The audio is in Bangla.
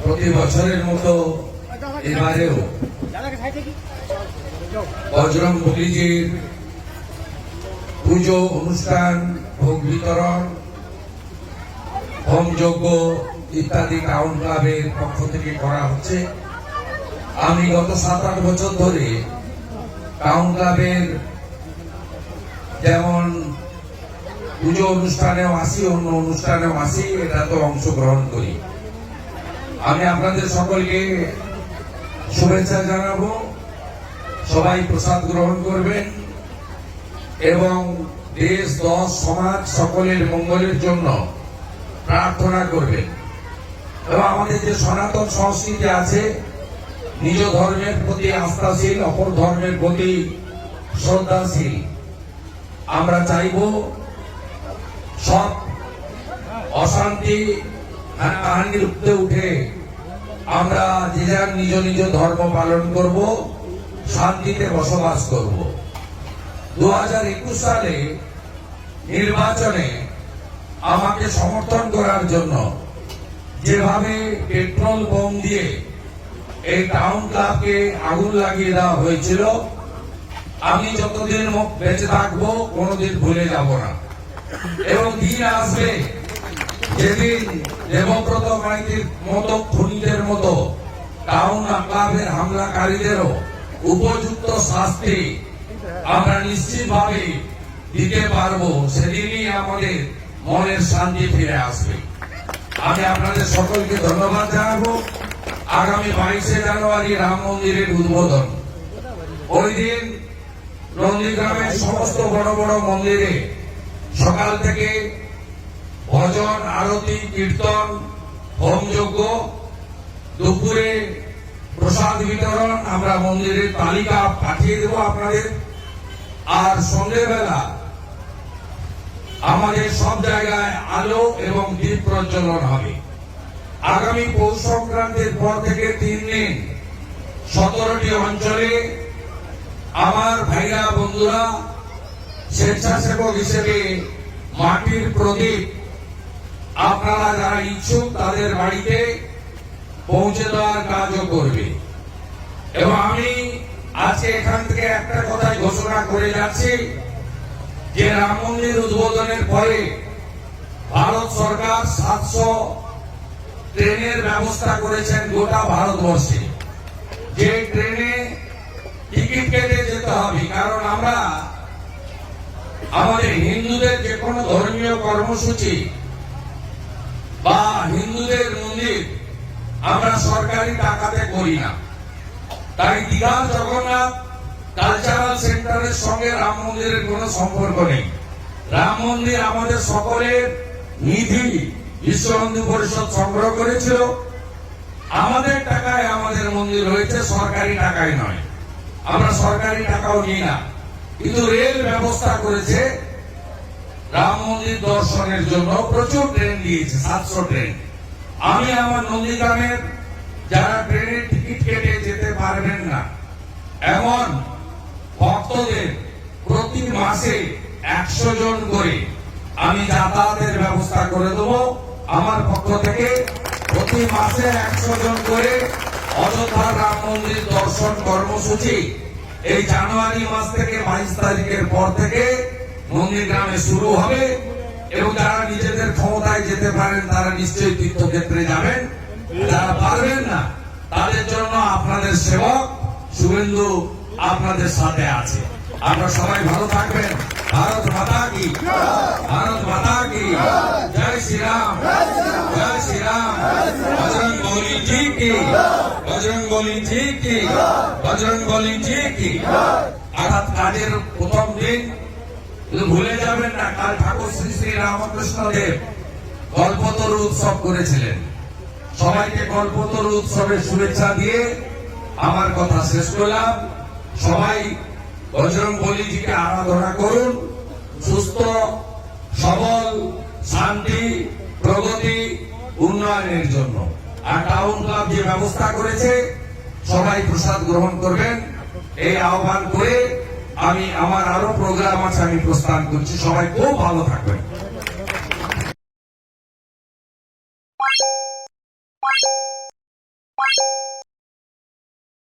প্রতি বছরের মতো এবারেও বজরং বলিজির পুজো অনুষ্ঠান, ভোগ বিতরণ, হোমযজ্ঞ ইত্যাদি টাউন ক্লাবের পক্ষ থেকে করা হচ্ছে। আমি গত 7-8 বছর ধরে টাউন ক্লাবের যেমন পুজো অনুষ্ঠানেও আসি, অন্য অনুষ্ঠানেও আসি, এটা তো অংশগ্রহণ করি। আমি আপনাদের সকলকে শুভেচ্ছা জানাবো। সবাই প্রসাদ গ্রহণ করবেন এবং দেশ, দশ, সমাজ সকলের মঙ্গলের জন্য প্রার্থনা করবেন। এবং আমাদের যে সনাতন সংস্কৃতি আছে, নিজ ধর্মের প্রতি আস্থাশীল, অপর ধর্মের প্রতি শ্রদ্ধাশীল, আমরা চাইব সব অশান্তি হানাহানির ঊর্ধ্বে উঠে আমরা যে যার নিজ নিজ ধর্ম পালন করব, শান্তিতে বসবাস করব। 2021 সালে নির্বাচনে আমাকে সমর্থন করার জন্য যেভাবে পেট্রোল বোম দিয়ে এই টাউন ক্লাবকে আগুন লাগিয়ে দেওয়া হয়েছিল, আমি যতদিন বেঁচে থাকবো কোনোদিন ভুলে যাব না। এবং দিন আসবে যেদিন দেবব্রত মাইতির মতো খুনিদের মতো টাউন ক্লাবের হামলাকারীদেরও উপযুক্ত শাস্তি আমরা নিশ্চিতভাবে দিতে পারবো। সেদিনই আমাদের মনের শান্তি ফিরে আসবে। আমি আপনাদের সকলকে ধন্যবাদ জানাবো। আগামী 22শে জানুয়ারি রাম মন্দিরের উদ্বোধন। ওই দিন নন্দীগ্রামের সমস্ত বড় বড় মন্দিরে সকাল থেকে ভজন, আরতি, কীর্তন, হোমযজ্ঞ, দুপুরে প্রসাদ বিতরণ, আমরা মন্দিরের তালিকা পাঠিয়ে দেব আপনাদের। আর সন্ধ্যেবেলা আমাদের সব জায়গায় আলো এবং দীপ প্রজ্বলন হবে। আগামী পৌষ সংক্রান্তির পর থেকে 3 দিন 17টি অঞ্চলে আমার ভাইরা বন্ধুরা স্বেচ্ছাসেবক হিসেবে মাটির প্রদীপ আপনারা যারা ইচ্ছুক তাদের বাড়িতে পৌঁছে দেওয়ার কাজও করবে। এবং আমি আজকে এখান থেকে একটা কথাই ঘোষণা করে যাচ্ছি যে রাম মন্দির উদ্বোধনের পরে ভারত সরকার 700 ট্রেনের ব্যবস্থা করেছেন গোটা ভারতবর্ষে, যে ট্রেনে টিকিট কেটে যেতে হবে। কারণ আমরা আমাদের হিন্দুদের যে কোনো ধর্মীয় কর্মসূচি বা হিন্দুদের মন্দির আমরা সরকারি টাকাতে করি না। তাই দীঘার জগন্নাথ কালচারাল সেন্টারের সঙ্গে রাম মন্দিরের কোনো সম্পর্ক নেই। রাম মন্দির আমাদের সকলের নিধি বিশ্ব হিন্দু পরিষদ সংগ্রহ করেছিল। আমাদের টাকায় আমাদের মন্দির হয়েছে, সরকারি টাকায় নয়। আমরা সরকারি টাকাও নিই না। কিন্তু রেল ব্যবস্থা করেছে রাম মন্দির দর্শনের জন্য, প্রচুর ট্রেন দিয়েছে, 700 ট্রেন। আমি আমার নন্দীগ্রামের যারা ট্রেনের টিকিট কেটে যেতে পারবেন না এমন ভক্তদের প্রতি মাসে 100 জন করে আমি যাতায়াতের ব্যবস্থা করে দেবো। আমার পক্ষ থেকে প্রতি মাসে 100 জন করে অযোধ্যা রাম মন্দির দর্শন কর্মসূচি এই জানুয়ারি মাস থেকে 22 তারিখের পর থেকে নন্দীগ্রামে শুরু হবে এবং যারা নিজেদের ক্ষমতায় যেতে পারেন তারা নিশ্চয়ই তীর্থক্ষেত্রে যাবেন, যারা পারবেন না তাদের জন্য আপনাদের সেবক শুভেন্দু আপনাদের সাথে আছে। আপনারা সবাই ভালো থাকবেন। ভারত মাতা কি, ভারত মাতা কি জয় শ্রীরাম, জয় শ্রীরাম। বজরং বলি জি কি, বজরং বলি জি কি, বজরং বলি জি কি। অর্থাৎ কাজের প্রথম দিন ভুলে যাবেন না, কাল ঠাকুর শ্রী শ্রী রামকৃষ্ণ দেব কল্পতরু উৎসব করেছিলেন। সবাইকে কল্পতরু উৎসবের শুভেচ্ছা দিয়ে আমার কথা শেষ করলাম। সবাই বজরং বলিজিকে আরাধনা করুন, সুস্থ সবল শান্তি প্রগতি উন্নয়নের জন্য। আর টাউন ক্লাব যে ব্যবস্থা করেছে সবাই প্রসাদ গ্রহণ করবেন এই আহ্বান করে আমি আমার আরো প্রোগ্রাম আছে আমি প্রস্থান করছি। সবাই খুব ভালো থাকবেন।